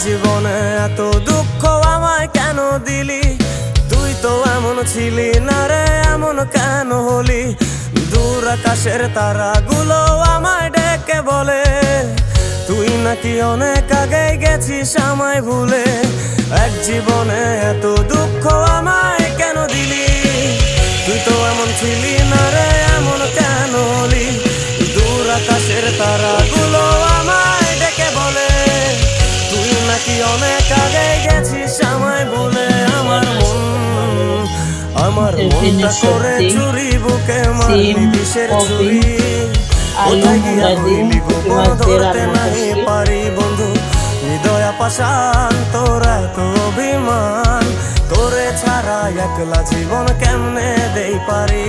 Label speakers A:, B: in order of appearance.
A: জীবনে এত দুঃখ আমায় কেন দিলি? তুই তো এমন ছিলি না রে, এমন কেন হলি? দূর আকাশের তারাগুলো আমায় ডেকে বলে তুই নাকি অনেক আগে গেছিস আমায় ভুলে। এক জীবনে এত দুঃখ আমায় কেন দিলি? তুই তো এমন ছিলি না রে, এমন কেন হলি? দূর আকাশের তারাগুলো আমায় ডেকে বলে তুই নাকি অনেক আগে গেছিস আমায় ভুলে। আমার মনটা করে চুরি, বুকে মারলি বিষের ছুরি। কোথায় গিয়া হইলি গোপন ধরতে নাই পারি বন্ধু। হৃদয় পাষাণ তোর এত অভিমান, তোরে ছাড়া একলা জীবন কেমনে দেই পারি?